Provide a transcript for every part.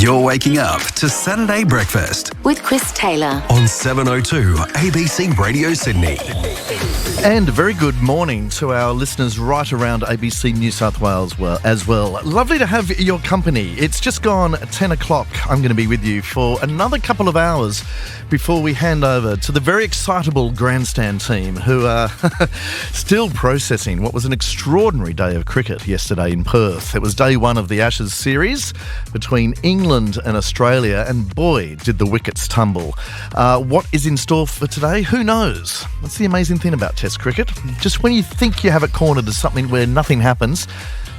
You're waking up to Saturday Breakfast with Chris Taylor on 702 ABC Radio Sydney. And a very good morning to our listeners right around ABC New South Wales as well. Lovely to have your company. It's just gone 10 o'clock. I'm going to be with you for another couple of hours before we hand over to the very excitable grandstand team who are still processing what was an extraordinary day of cricket yesterday in Perth. It was day one of the Ashes series between England and Australia, and boy, did the wickets tumble. What is in store for today? Who knows? That's the amazing thing about Test cricket. Just when you think you have it cornered as something where nothing happens,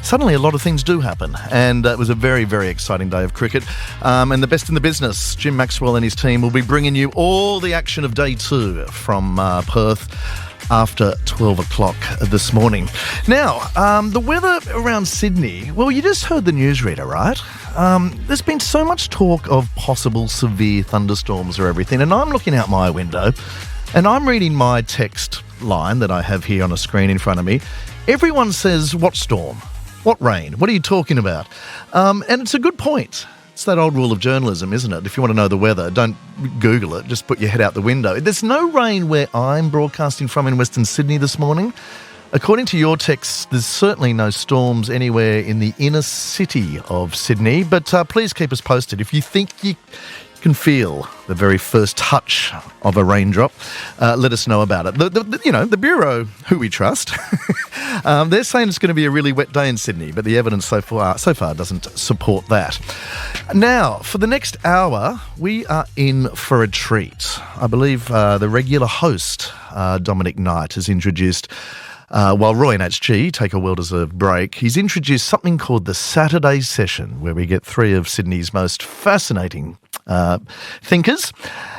suddenly a lot of things do happen. And it was a very, very exciting day of cricket. And the best in the business, Jim Maxwell and his team, will be bringing you all the action of day two from Perth after 12 o'clock this morning. Now, the weather around Sydney, well, you just heard the newsreader, right? There's been so much talk of possible severe thunderstorms or everything, and I'm looking out my window and I'm reading my text line that I have here on a screen in front of me. Everyone says, what storm? What rain? What are you talking about? And it's a good point. It's that old rule of journalism, isn't it? If you want to know the weather, don't Google it. Just put your head out the window. There's no rain where I'm broadcasting from in Western Sydney this morning. According to your text, there's certainly no storms anywhere in the inner city of Sydney. But please keep us posted. If you think you can feel the very first touch of a raindrop, let us know about it. The Bureau, who we trust, they're saying it's going to be a really wet day in Sydney, but the evidence so far doesn't support that. Now, for the next hour, we are in for a treat. I believe the regular host, Dominic Knight, has introduced, while Roy and HG take a well-deserved break, he's introduced something called the Saturday Session, where we get three of Sydney's most fascinating thinkers,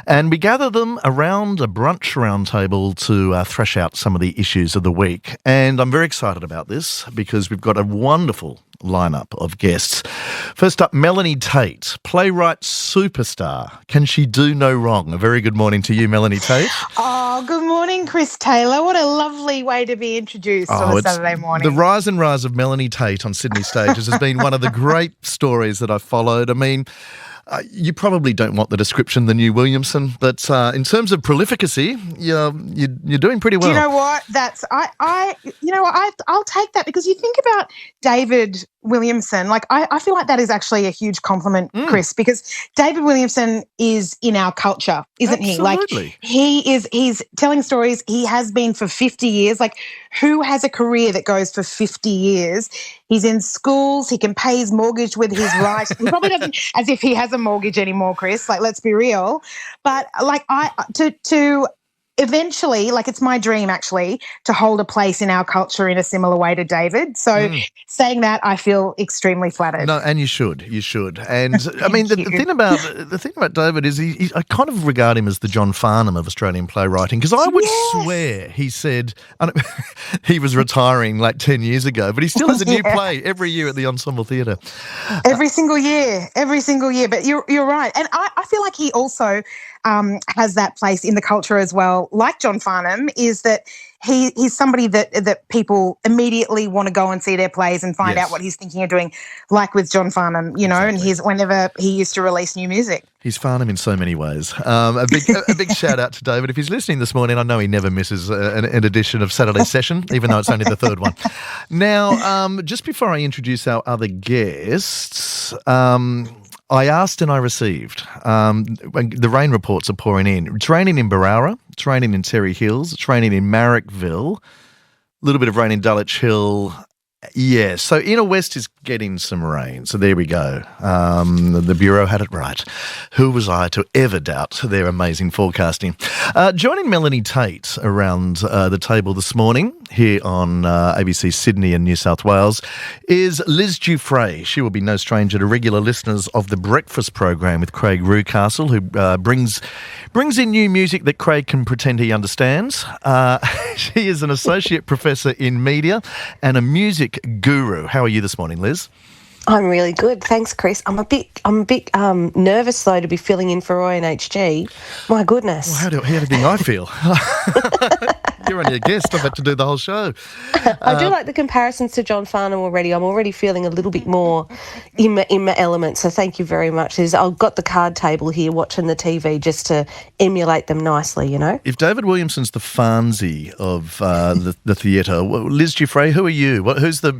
and we gather them around a brunch round table to thresh out some of the issues of the week. And I'm very excited about this because we've got a wonderful lineup of guests. First up, Melanie Tate, playwright superstar. Can she do no wrong? A very good morning to you, Melanie Tate. Oh, good morning, Chris Taylor. What a lovely way to be introduced on a Saturday morning. The rise and rise of Melanie Tate on Sydney stages has been one of the great stories that I've followed. I mean, you probably don't want the description, the new Williamson, but in terms of prolificacy, you're doing pretty well. Do you know what? I'll take that, because you think about David Williamson, I feel like that is actually a huge compliment, Chris, because David Williamson is in our culture, isn't Absolutely. he? He's telling stories. He has been for 50 years. Who has a career that goes for 50 years? He's in schools. He can pay his mortgage with his right. He probably doesn't, as if he has a mortgage anymore, Chris. Let's be real. But to eventually, it's my dream actually to hold a place in our culture in a similar way to David. So saying that, I feel extremely flattered. No, and you should. And I mean, the thing about David is I kind of regard him as the John Farnham of Australian playwriting, because I would swear he said he was retiring 10 years ago, but he still has a new play every year at the Ensemble Theatre. Every single year. But you're right. And I feel like he also has that place in the culture as well, like John Farnham, is that he's somebody that people immediately want to go and see their plays and find out what he's thinking of doing, like with John Farnham, exactly. And whenever he used to release new music. He's Farnham in so many ways. A big shout out to David. If he's listening this morning, I know he never misses an edition of Saturday Session, even though it's only the third one. Now, just before I introduce our other guests, I asked and I received. The rain reports are pouring in. It's raining in Barara. It's raining in Terry Hills. It's raining in Marrickville. A little bit of rain in Dulwich Hill. Yeah, so Inner West is getting some rain. So there we go. The Bureau had it right. Who was I to ever doubt their amazing forecasting? Joining Melanie Tate around the table this morning here on ABC Sydney and New South Wales is Liz Dufresne. She will be no stranger to regular listeners of the Breakfast program with Craig Rucastle, who brings in new music that Craig can pretend he understands. She is an associate professor in media and a music guru. How are you this morning, Liz? I'm really good, thanks, Chris. I'm a bit nervous though to be filling in for Roy and HG. My goodness. Well, how do you think I feel? you're only a guest. I've had to do the whole show. I do like the comparisons to John Farnham already. I'm already feeling a little bit more in my element, so thank you very much. I've got the card table here watching the TV just to emulate them nicely, you know. If David Williamson's the Farnsey of the theatre, Liz Giuffre, who are you? Who's the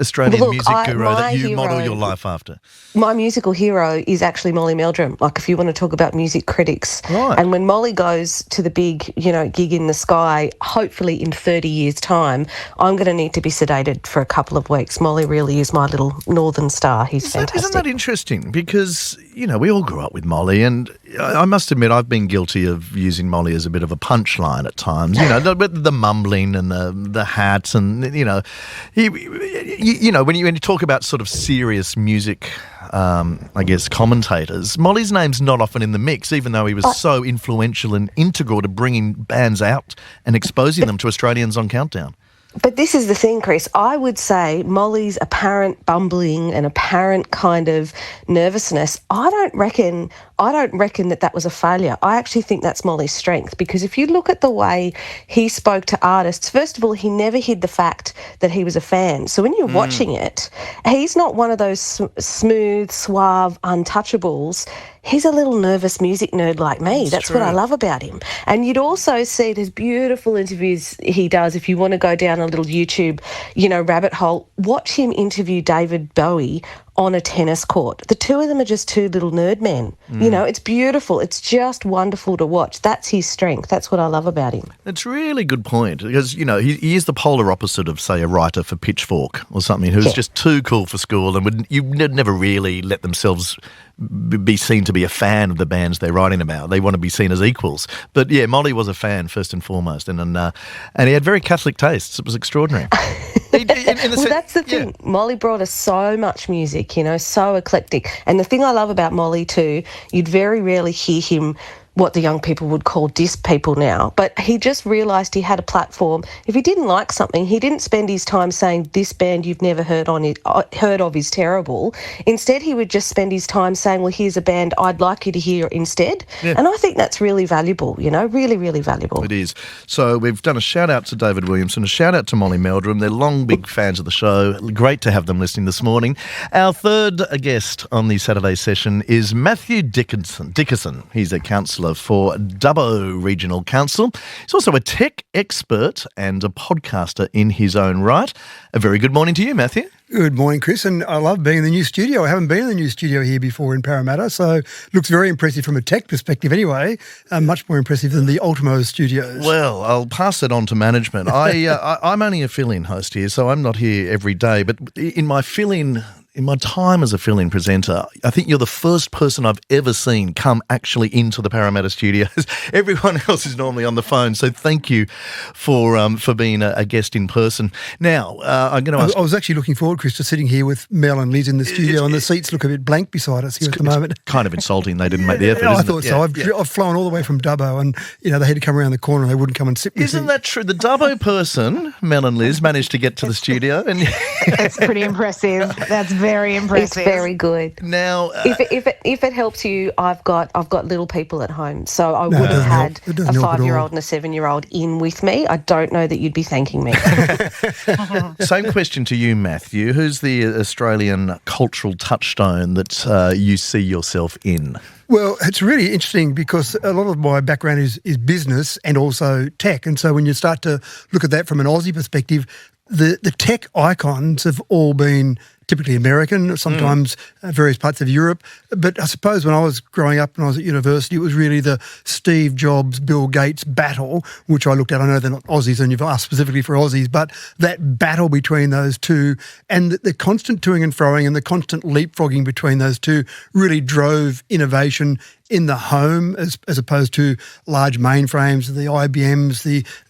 Australian music guru that you model your life after? My musical hero is actually Molly Meldrum. Like, if you want to talk about music critics. Right. And when Molly goes to the big, gig in the sky, hopefully in 30 years' time, I'm going to need to be sedated for a couple of weeks. Molly really is my little northern star. He's fantastic. Isn't that interesting? Because, we all grew up with Molly, and I must admit I've been guilty of using Molly as a bit of a punchline at times. The mumbling and the hats, and when you talk about sort of serious music, I guess commentators, Molly's name's not often in the mix, even though he was so influential and integral to bringing bands out and exposing them to Australians on Countdown. But this is the thing, Chris. I would say Molly's apparent bumbling and apparent kind of nervousness, I don't reckon that was a failure. I actually think that's Molly's strength, because if you look at the way he spoke to artists, first of all, he never hid the fact that he was a fan. So when you're watching it, he's not one of those smooth, suave untouchables. He's a little nervous music nerd like me. That's what I love about him. And you'd also see there's beautiful interviews he does. If you want to go down a little YouTube, rabbit hole, watch him interview David Bowie on a tennis court. The two of them are just two little nerd men. It's beautiful. It's just wonderful to watch. That's his strength. That's what I love about him. It's a really good point, because, he is the polar opposite of, say, a writer for Pitchfork or something who's just too cool for school and would never really let themselves be seen to be a fan of the bands they're writing about. They want to be seen as equals. But yeah, Molly was a fan first and foremost, and he had very Catholic tastes. It was extraordinary. That's the thing. Yeah. Molly brought us so much music, so eclectic. And the thing I love about Molly too, you'd very rarely hear him what the young people would call diss people now. But he just realised he had a platform. If he didn't like something, he didn't spend his time saying, this band you've never heard of is terrible. Instead, he would just spend his time saying, well, here's a band I'd like you to hear instead. Yeah. And I think that's really valuable, really, really valuable. It is. So we've done a shout-out to David Williamson, a shout-out to Molly Meldrum. They're long, big fans of the show. Great to have them listening this morning. Our third guest on the Saturday session is Matthew Dickerson. He's a councillor for Dubbo Regional Council. He's also a tech expert and a podcaster in his own right. A very good morning to you, Matthew. Good morning, Chris, and I love being in the new studio. I haven't been in the new studio here before in Parramatta, so looks very impressive from a tech perspective anyway, much more impressive than the Ultimo studios. Well, I'll pass it on to management. I'm only a fill-in host here, so I'm not here every day, but in my time as a fill-in presenter, I think you're the first person I've ever seen come actually into the Parramatta studios. Everyone else is normally on the phone, so thank you for being a guest in person. Now, I'm going to ask... I was actually looking forward, Chris, to sitting here with Mel and Liz in the studio, and the seats look a bit blank beside us here at the moment. It's kind of insulting they didn't make the effort, I thought so. I've flown all the way from Dubbo, and, they had to come around the corner and they wouldn't come and sit with me. Isn't that true? The Dubbo person, Mel and Liz, managed to get to the studio. And That's pretty impressive. That's very impressive. It's very good. Now, if it helps you, I've got little people at home, so I would have had a 5-year-old and a 7-year-old in with me. I don't know that you'd be thanking me. Same question to you, Matthew. Who's the Australian cultural touchstone that you see yourself in? Well, it's really interesting because a lot of my background is business and also tech. And so when you start to look at that from an Aussie perspective, the tech icons have all been typically American, sometimes various parts of Europe. But I suppose when I was growing up and I was at university, it was really the Steve Jobs, Bill Gates battle, which I looked at. I know they're not Aussies and you've asked specifically for Aussies, but that battle between those two and the constant toing and froing and the constant leapfrogging between those two really drove innovation in the home as opposed to large mainframes, the IBMs,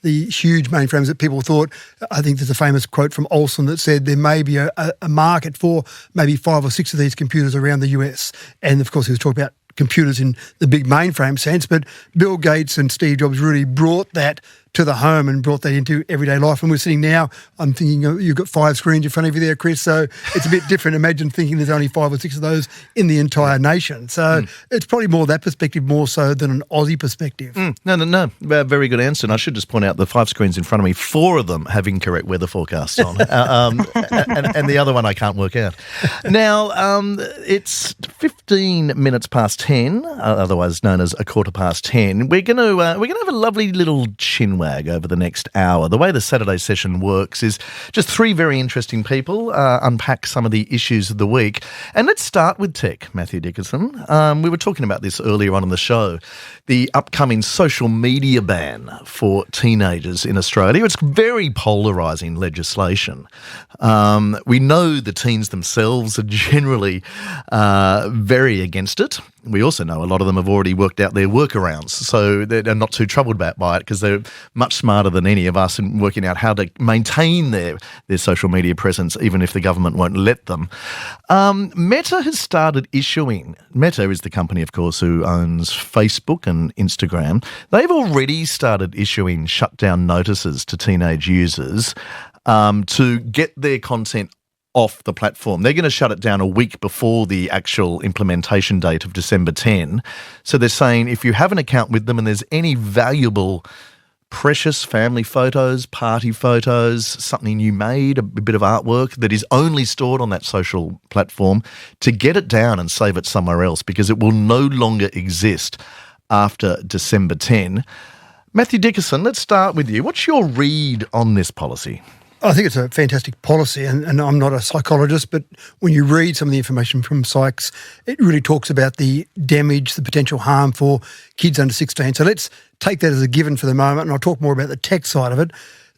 the huge mainframes that people thought. I think there's a famous quote from Olson that said there may be a market for maybe 5 or 6 of these computers around the US. And of course he was talking about computers in the big mainframe sense, but Bill Gates and Steve Jobs really brought that to the home and brought that into everyday life. And we're sitting now, I'm thinking you've got 5 screens in front of you there, Chris, so it's a bit different. Imagine thinking there's only 5 or 6 of those in the entire nation. So it's probably more that perspective more so than an Aussie perspective. No. Very good answer. And I should just point out the 5 screens in front of me, 4 of them have incorrect weather forecasts on. And the other one I can't work out. Now, it's 15 minutes past 10, otherwise known as a quarter past 10. We're going to have a lovely little chinwag over the next hour. The way the Saturday session works is just 3 very interesting people unpack some of the issues of the week. And let's start with tech, Matthew Dickinson. We were talking about this earlier on in the show, the upcoming social media ban for teenagers in Australia. It's very polarising legislation. We know the teens themselves are generally very against it. We also know a lot of them have already worked out their workarounds, so they're not too troubled by it because they're much smarter than any of us in working out how to maintain their social media presence, even if the government won't let them. Meta has started issuing, Meta is the company, of course, who owns Facebook and Instagram. They've already started issuing shutdown notices to teenage users to get their content off the platform. They're going to shut it down a week before the actual implementation date of December 10. So they're saying if you have an account with them and there's any valuable, precious family photos, party photos, something you made, a bit of artwork that is only stored on that social platform, to get it down and save it somewhere else because it will no longer exist after December 10. Matthew Dickinson, let's start with you. What's your read on this policy? I think it's a fantastic policy, and I'm not a psychologist, but when you read some of the information from psychs, it really talks about the damage, the potential harm for kids under 16. So let's take that as a given for the moment, and I'll talk more about the tech side of it.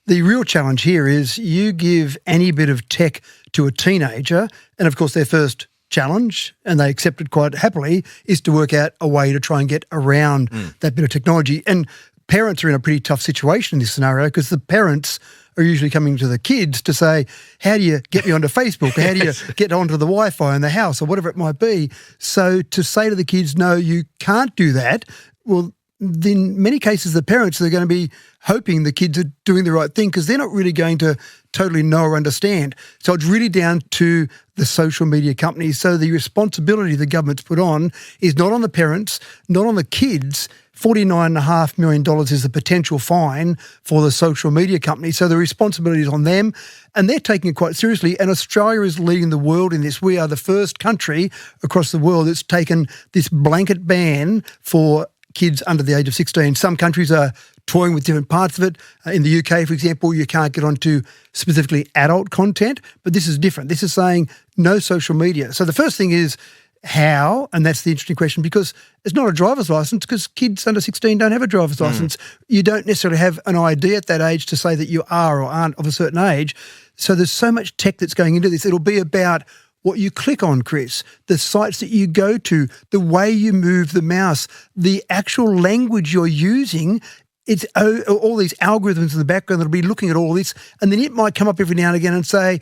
The real challenge here is you give any bit of tech to a teenager, and of course their first challenge, and they accept it quite happily, is to work out a way to try and get around that bit of technology. And parents are in a pretty tough situation in this scenario because the parents are usually coming to the kids to say, how do you get me onto Facebook? How do you get onto the Wi-Fi in the house or whatever it might be? So to say to the kids, no, you can't do that, well, in many cases the parents are going to be hoping the kids are doing the right thing because they're not really going to totally know or understand. So it's really down to the social media companies. So the responsibility the government's put on is not on the parents, not on the kids. $49.5 million is the potential fine for the social media companies. So the responsibility is on them, and they're taking it quite seriously. And Australia is leading the world in this. We are the first country across the world that's taken this blanket ban for kids under the age of 16. Some countries are toying with different parts of it. In the UK, for example, you can't get onto specifically adult content, but this is different. This is saying no social media. So the first thing is how, and that's the interesting question, because it's not a driver's license because kids under 16 don't have a driver's license. You don't necessarily have an ID at that age to say that you are or aren't of a certain age. So there's so much tech that's going into this. It'll be about what you click on, Chris, the sites that you go to, the way you move the mouse, the actual language you're using. It's all these algorithms in the background that'll be looking at all this, and then it might come up every now and again and say,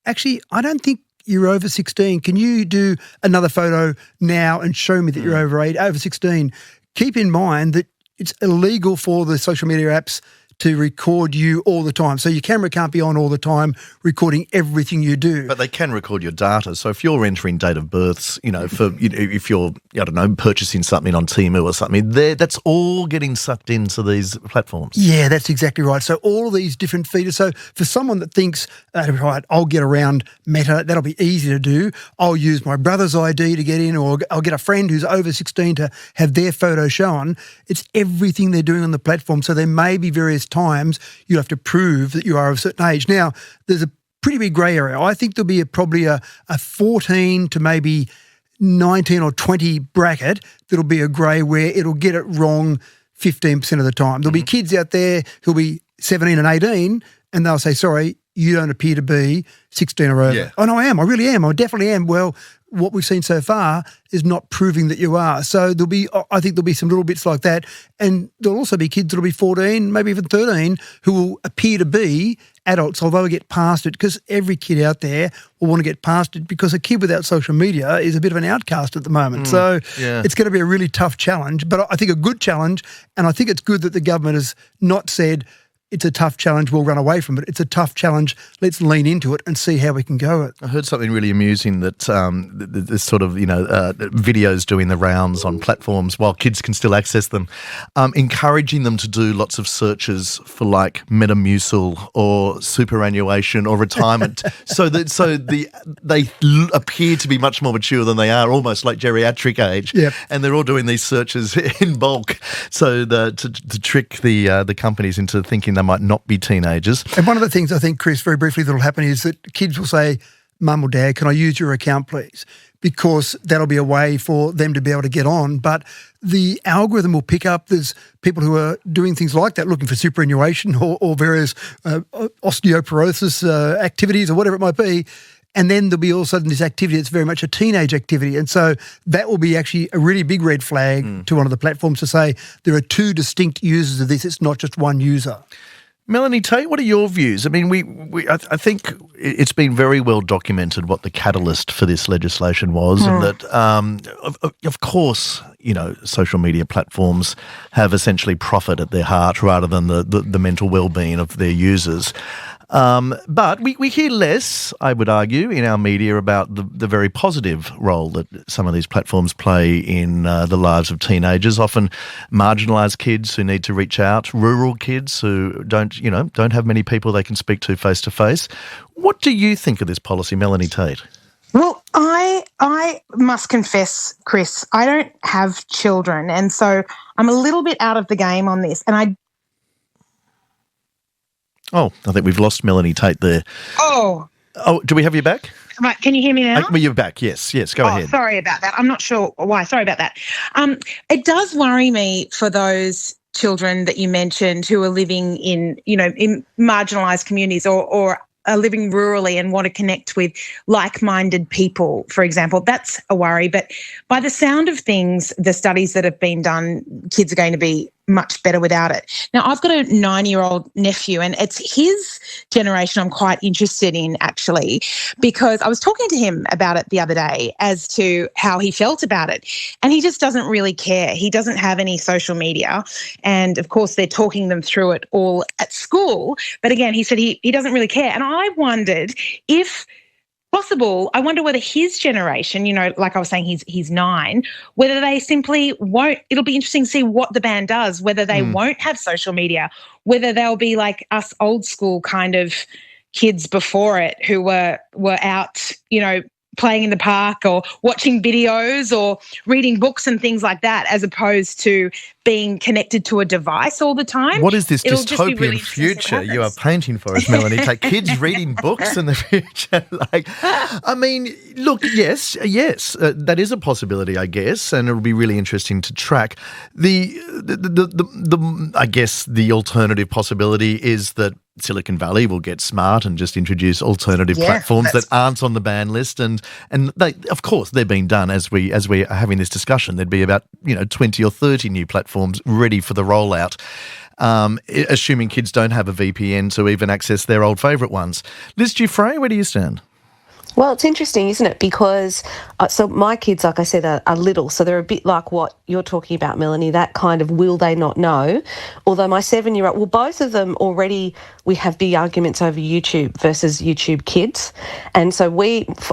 actually, I don't think you're over 16. Can you do another photo now and show me that you're over 16? Keep in mind that it's illegal for the social media apps to record you all the time. So your camera can't be on all the time recording everything you do. But they can record your data. So if you're entering date of births, if you're, I don't know, purchasing something on Temu or something, that's all getting sucked into these platforms. Yeah, that's exactly right. So all these different feeders. So for someone that thinks, right, I'll get around Meta, that'll be easy to do. I'll use my brother's ID to get in, or I'll get a friend who's over 16 to have their photo shown. It's everything they're doing on the platform. So there may be various times you have to prove that you are of a certain age. Now, there's a pretty big grey area. I think there'll be probably a 14 to maybe 19 or 20 bracket that'll be a grey where it'll get it wrong 15% of the time. There'll be kids out there who'll be 17 and 18 and they'll say, sorry, you don't appear to be 16 or over. Yeah. Oh, no, I am. I really am. I definitely am. Well, what we've seen so far is not proving that you are. So I think there'll be some little bits like that. And there'll also be kids that'll be 14, maybe even 13, who will appear to be adults, although they get past it, because every kid out there will want to get past it, because a kid without social media is a bit of an outcast at the moment. It's going to be a really tough challenge, but I think a good challenge, and I think it's good that the government has not said, it's a tough challenge, we'll run away from it. It's a tough challenge, let's lean into it and see how we can go it. I heard something really amusing that this sort of, videos doing the rounds on platforms while kids can still access them, encouraging them to do lots of searches for like Metamucil or superannuation or retirement so they appear to be much more mature than they are, almost like geriatric age. Yep. And they're all doing these searches in bulk to trick the companies into thinking they might not be teenagers. And one of the things I think, Chris, very briefly, that will happen is that kids will say, Mum or Dad, can I use your account, please? Because that'll be a way for them to be able to get on. But the algorithm will pick up, there's people who are doing things like that, looking for superannuation or various osteoporosis activities or whatever it might be. And then there'll be all of a sudden this activity that's very much a teenage activity. And so that will be actually a really big red flag to one of the platforms to say there are two distinct users of this. It's not just one user. Melanie Tate, what are your views? I mean, I think it's been very well documented what the catalyst for this legislation was, and that, of course, social media platforms have essentially profit at their heart rather than the mental well-being of their users. But we hear less, I would argue, in our media about the very positive role that some of these platforms play in the lives of teenagers, often marginalised kids who need to reach out, rural kids who don't have many people they can speak to face to face. What do you think of this policy, Melanie Tate? Well, I must confess, Chris, I don't have children, and so I'm a little bit out of the game on this, and Oh, I think we've lost Melanie Tate there. Oh, do we have you back? Right, can you hear me now? Well, you're back, yes, go ahead. Sorry about that. I'm not sure why. Sorry about that. It does worry me for those children that you mentioned who are living in marginalised communities or are living rurally and want to connect with like-minded people, for example. That's a worry. But by the sound of things, the studies that have been done, kids are going to be much better without it. Now, I've got a 9-year-old nephew, and it's his generation I'm quite interested in, actually, because I was talking to him about it the other day as to how he felt about it, and he just doesn't really care. He doesn't have any social media, and of course they're talking them through it all at school, but again, he said he doesn't really care. And I wondered if possible, I wonder whether his generation, like I was saying, he's 9, whether they simply won't. It'll be interesting to see what the ban does, whether they won't have social media, whether they'll be like us old school kind of kids before it who were out, playing in the park or watching videos or reading books and things like that, as opposed to being connected to a device all the time. What is this dystopian future you are painting for us, Melanie? Take kids reading books in the future. Look, yes, that is a possibility, I guess, and it'll be really interesting to track. I guess the alternative possibility is that Silicon Valley will get smart and just introduce alternative platforms that aren't on the ban list, and they, of course, they're being done as we are having this discussion. There'd be about 20 or 30 new platforms ready for the rollout, assuming kids don't have a VPN to even access their old favourite ones. Liz Giuffre, where do you stand? Well, it's interesting, isn't it? Because so my kids, like I said, are little, so they're a bit like what you're talking about, Melanie, that kind of will they not know. Although my 7-year-old, well, both of them already, we have big arguments over YouTube versus YouTube Kids. And so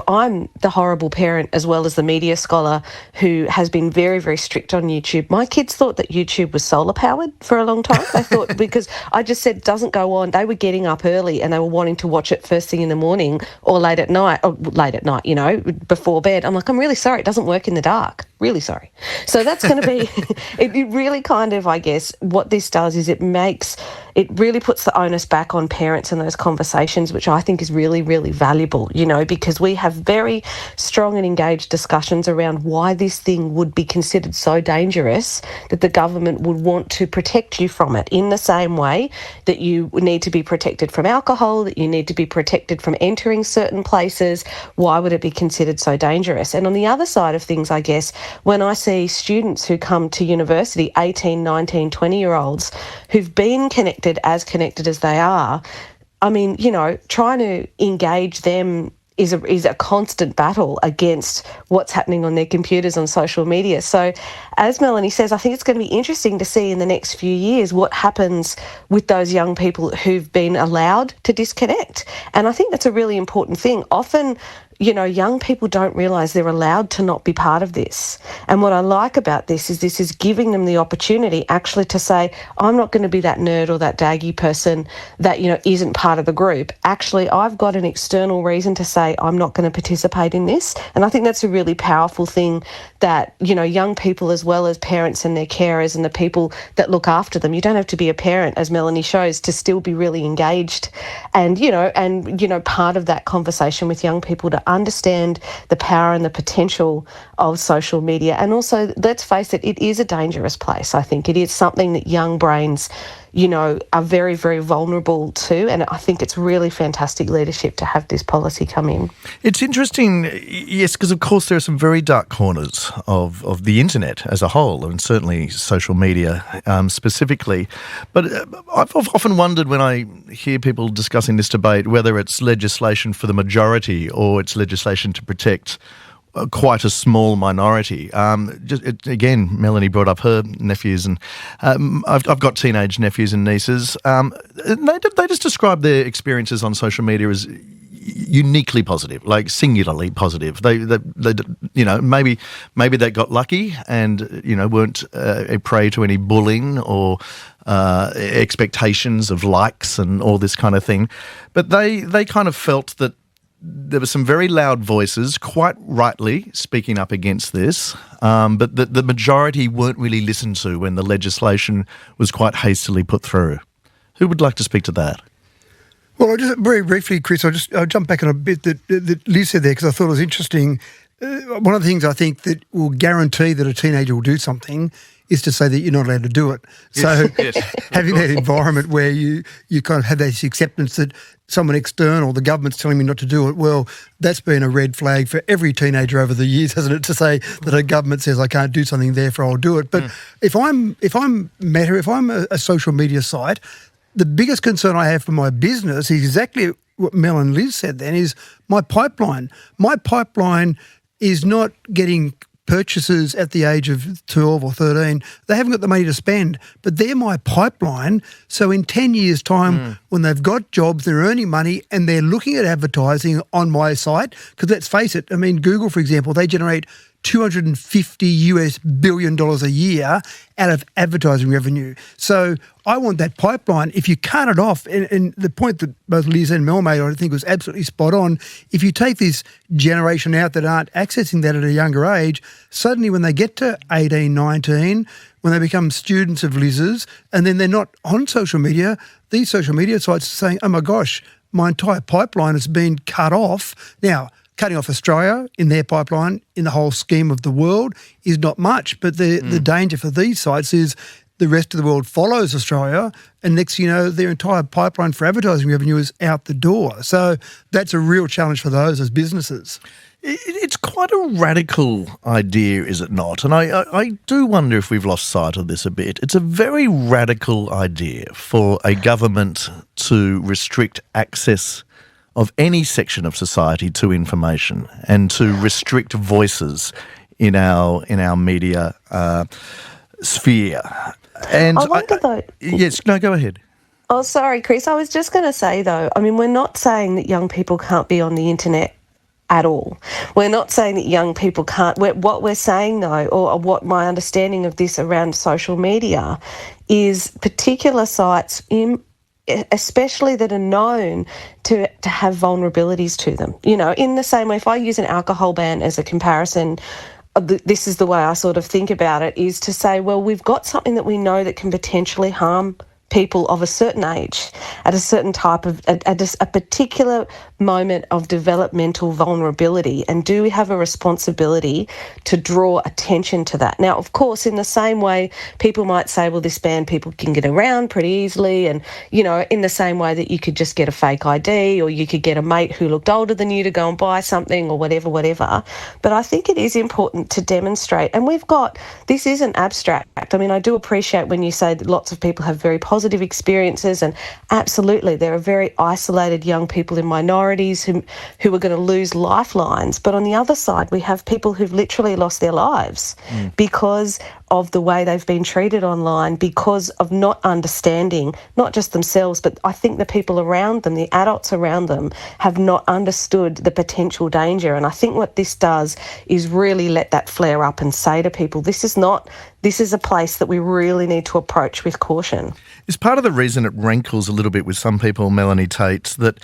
I'm the horrible parent as well as the media scholar who has been very, very strict on YouTube. My kids thought that YouTube was solar powered for a long time. They thought, because I just said it doesn't go on. They were getting up early and they were wanting to watch it first thing in the morning or late at night, before bed. I'm like, I'm really sorry, it doesn't work in the dark. Really sorry. So that's going to be, it really kind of, I guess, what this does is it really puts the onus back on parents in those conversations, which I think is really, really valuable, because we have very strong and engaged discussions around why this thing would be considered so dangerous that the government would want to protect you from it, in the same way that you need to be protected from alcohol, that you need to be protected from entering certain places. Why would it be considered so dangerous? And on the other side of things, I guess, when I see students who come to university, 18, 19, 20-year-olds, who've been connected as they are, I mean, trying to engage them is a constant battle against what's happening on their computers on social media. So as Melanie says, I think it's going to be interesting to see in the next few years what happens with those young people who've been allowed to disconnect. And I think that's a really important thing. Often, young people don't realise they're allowed to not be part of this. And what I like about this is giving them the opportunity actually to say, I'm not going to be that nerd or that daggy person that, isn't part of the group. Actually, I've got an external reason to say I'm not going to participate in this. And I think that's a really powerful thing that, young people as well as parents and their carers and the people that look after them, you don't have to be a parent, as Melanie shows, to still be really engaged and part of that conversation with young people to understand the power and the potential of social media. And also, let's face it, it is a dangerous place. I think it is something that young brains, are very, very vulnerable to. And I think it's really fantastic leadership to have this policy come in. It's interesting, yes, because of course there are some very dark corners of the internet as a whole, and certainly social media specifically. But I've often wondered when I hear people discussing this debate whether it's legislation for the majority or it's legislation to protect quite a small minority. Again, Melanie brought up her nephews, and I've got teenage nephews and nieces. They just describe their experiences on social media as uniquely positive, like singularly positive. They maybe they got lucky and weren't a prey to any bullying or expectations of likes and all this kind of thing. But they kind of felt that there were some very loud voices, quite rightly, speaking up against this, but the majority weren't really listened to when the legislation was quite hastily put through. Who would like to speak to that? Well, just very briefly, Chris, I'll jump back on a bit that Liz said there because I thought it was interesting. One of the things I think that will guarantee that a teenager will do something is to say that you're not allowed to do it. So having that environment where you kind of have this acceptance that someone external, the government's telling me not to do it, well, that's been a red flag for every teenager over the years, hasn't it, to say that a government says I can't do something, therefore I'll do it. But if I'm a social media site, the biggest concern I have for my business is exactly what Mel and Liz said then, is my pipeline. My pipeline is not getting purchases at the age of 12 or 13. They haven't got the money to spend, but they're my pipeline. So in 10 years' time, when they've got jobs, they're earning money and they're looking at advertising on my site, because let's face it, I mean, Google, for example, they generate $250 billion a year out of advertising revenue. So I want that pipeline. If you cut it off, and the point that both Liz and Mel made, I think was absolutely spot on. If you take this generation out that aren't accessing that at a younger age, suddenly when they get to 18, 19, when they become students of Liz's, and then they're not on social media, these social media sites are saying, oh my gosh, my entire pipeline has been cut off. Now, cutting off Australia in their pipeline in the whole scheme of the world is not much, but the danger for these sites is the rest of the world follows Australia, and next thing you know, their entire pipeline for advertising revenue is out the door. So that's a real challenge for those as businesses. It's quite a radical idea, is it not? And I do wonder if we've lost sight of this a bit. It's a very radical idea for a government to restrict access of any section of society to information and to restrict voices in our media sphere. And I wonder though. Yes, no, go ahead. Oh, sorry, Chris. I was just going to say though, I mean, we're not saying that young people can't be on the internet at all. We're not saying that young people can't. What we're saying though, or what my understanding of this around social media is particular sites especially that are known to have vulnerabilities to them. You know, in the same way, if I use an alcohol ban as a comparison, this is the way I sort of think about it, is to say, well, we've got something that we know that can potentially harm people of a certain age at a certain type of, at a particular moment of developmental vulnerability, and do we have a responsibility to draw attention to that? Now, of course, in the same way, people might say, well, this band, people can get around pretty easily, and, you know, in the same way that you could just get a fake ID, or you could get a mate who looked older than you to go and buy something, or whatever. But I think it is important to demonstrate, and this isn't abstract. I mean, I do appreciate when you say that lots of people have very positive experiences, and absolutely there are very isolated young people in minorities who are going to lose lifelines. But on the other side, we have people who've literally lost their lives because of the way they've been treated online, because of not understanding, not just themselves, but I think the people around them, the adults around them, have not understood the potential danger. And I think what this does is really let that flare up and say to people, this is a place that we really need to approach with caution. Is part of the reason it rankles a little bit with some people, Melanie Tate, that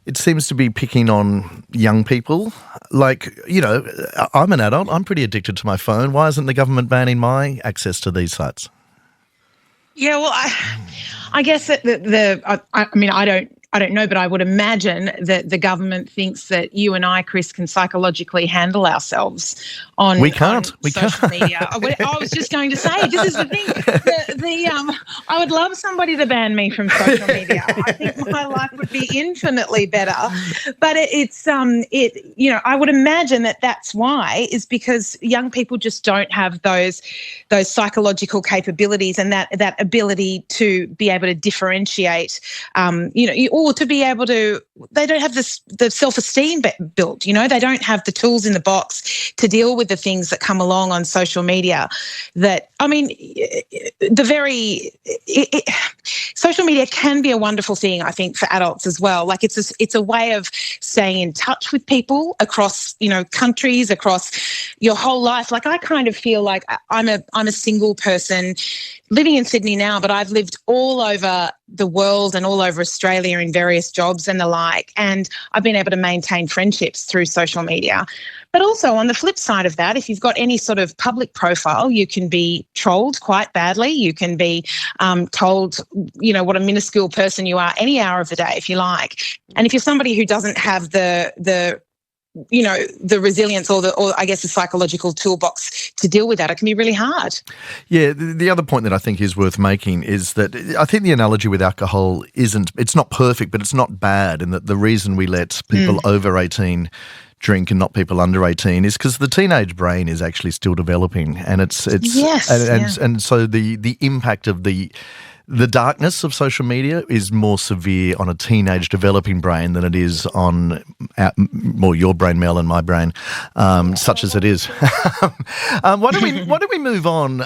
it seems to be picking on young people? Like, you know, I'm an adult, I'm pretty addicted to my phone. Why isn't the government banning my access to these sites? Yeah, well, I guess that I don't know, but I would imagine that the government thinks that you and I, Chris, can psychologically handle ourselves on social media. I was just going to say, this is the thing. I would love somebody to ban me from social media. I think my life would be infinitely better. But I would imagine that that's why, is because young people just don't have those psychological capabilities and that ability to be able to differentiate, or to be able to, they don't have the self-esteem built, they don't have the tools in the box to deal with the things that come along on social media. Social media can be a wonderful thing, I think, for adults as well. Like it's a way of staying in touch with people across, countries, across your whole life. Like I kind of feel like I'm a single person living in Sydney now, but I've lived all over the world and all over Australia in various jobs and the like, and I've been able to maintain friendships through social media. But also on the flip side of that, if you've got any sort of public profile, you can be trolled quite badly. You can be told, what a minuscule person you are any hour of the day if you like. And if you're somebody who doesn't have the resilience or I guess the psychological toolbox to deal with that, it can be really hard. Yeah, the other point that I think is worth making is that I think the analogy with alcohol it's not perfect, but it's not bad, and that the reason we let people over 18 drink and not people under 18 is because the teenage brain is actually still developing, and and so the impact of the darkness of social media is more severe on a teenage developing brain than it is on your brain, Mel, and my brain, such as it is. Why don't we move on?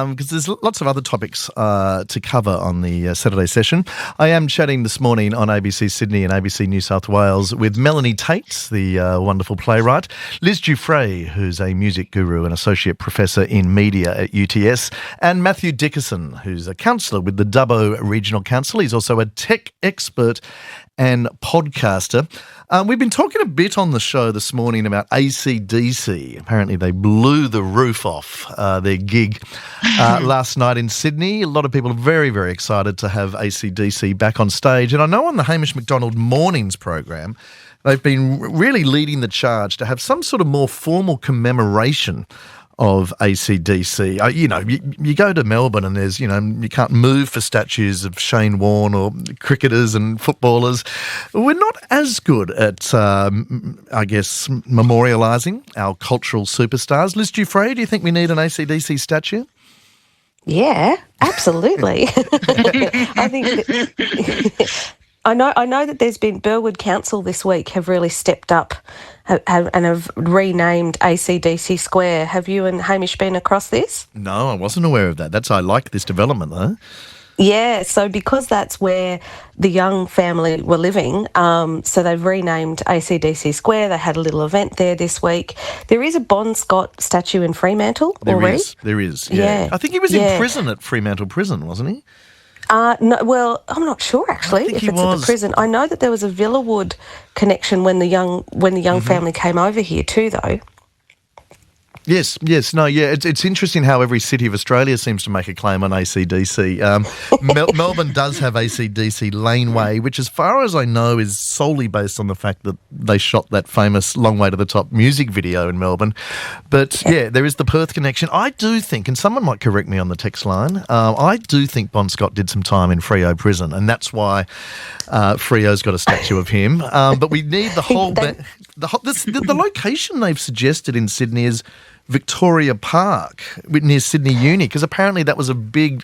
Because there's lots of other topics to cover on the Saturday session. I am chatting this morning on ABC Sydney and ABC New South Wales with Melanie Tate, the wonderful playwright, Liz Dufresne, who's a music guru and associate professor in media at UTS, and Matthew Dickerson, who's a counsellor with the Dubbo Regional Council. He's also a tech expert and podcaster. We've been talking a bit on the show this morning about AC/DC. Apparently they blew the roof off their gig last night in Sydney. A lot of people are very, very excited to have AC/DC back on stage. And I know on the Hamish McDonald Mornings program, they've been really leading the charge to have some sort of more formal commemoration of AC/DC. You go to Melbourne and there's, you can't move for statues of Shane Warne or cricketers and footballers. We're not as good at, memorialising our cultural superstars. Liz Dufresne, do you think we need an AC/DC statue? Yeah, absolutely. I think I know that there's been Burwood Council this week have really stepped up and have renamed AC/DC Square. Have you and Hamish been across this? No, I wasn't aware of that. I like this development though. Yeah, so because that's where the Young family were living, so they've renamed AC/DC Square. They had a little event there this week. There is a Bon Scott statue in Fremantle already. There is. Yeah. I think he was in prison at Fremantle Prison, wasn't he? No, well, I'm not sure actually if it's at the prison. I know that there was a Villawood connection when the Young family came over here too, though. Yes. No, yeah. It's interesting how every city of Australia seems to make a claim on AC/DC. Melbourne does have AC/DC Laneway, which as far as I know is solely based on the fact that they shot that famous Long Way to the Top music video in Melbourne. But yeah, there is the Perth connection. I do think, and someone might correct me on the text line, I do think Bon Scott did some time in Freo prison, and that's why Freo's got a statue of him. But we need the whole... The location they've suggested in Sydney is Victoria Park near Sydney Uni, because apparently that was a big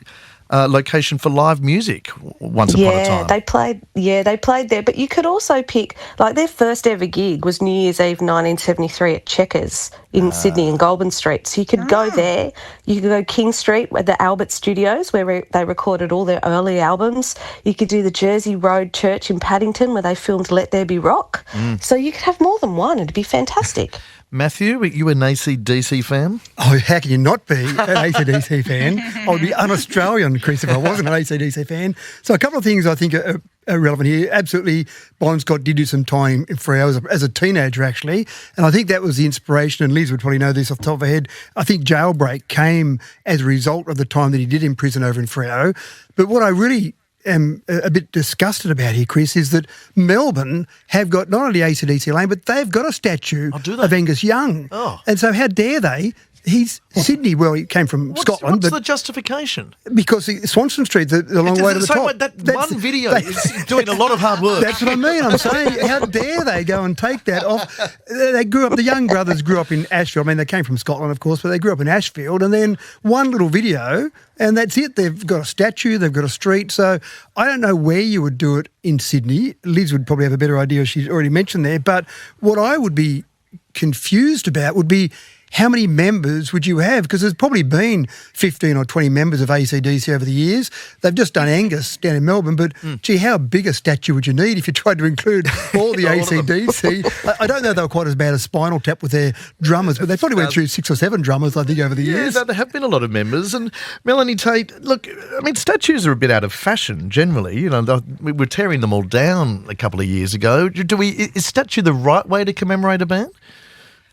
location for live music once upon a time. They played there. But you could also pick, like their first ever gig was New Year's Eve 1973 at Checkers in Sydney and Goulburn Street. So you could go there. You could go King Street at the Albert Studios where they recorded all their early albums. You could do the Jersey Road Church in Paddington where they filmed Let There Be Rock. So you could have more than one. It'd be fantastic. Matthew, are you an AC/DC fan? Oh, how can you not be an AC/DC fan? I would be un-Australian, Chris, if I wasn't an AC/DC fan. So a couple of things I think are relevant here. Absolutely, Bon Scott did do some time in Freo as a teenager, actually, and I think that was the inspiration, and Liz would probably know this off the top of her head. I think Jailbreak came as a result of the time that he did in prison over in Freo. But what I really am a bit disgusted about here, Chris, is that Melbourne have got not only AC/DC Lane, but they've got a statue of Angus Young. Oh. And so how dare they? He's Sydney, well, he came from Scotland. What's the justification? Because Swanston Street, the long way to the top. One video is doing a lot of hard work. That's what I mean. I'm saying, how dare they go and take that off? They grew up, the Young brothers grew up in Ashfield. I mean, they came from Scotland, of course, but they grew up in Ashfield. And then one little video, and that's it. They've got a statue, they've got a street. So I don't know where you would do it in Sydney. Liz would probably have a better idea, she's already mentioned there. But what I would be confused about would be, how many members would you have? Because there's probably been 15 or 20 members of AC/DC over the years. They've just done Angus down in Melbourne, but gee, how big a statue would you need if you tried to include all the AC/DC? I don't know if they were quite as bad as Spinal Tap with their drummers, but they probably went through 6 or 7 drummers, I think, over the years. Yeah, there have been a lot of members. And Melanie Tate, look, I mean, statues are a bit out of fashion generally. You know, we were tearing them all down a couple of years ago. Is statue the right way to commemorate a band?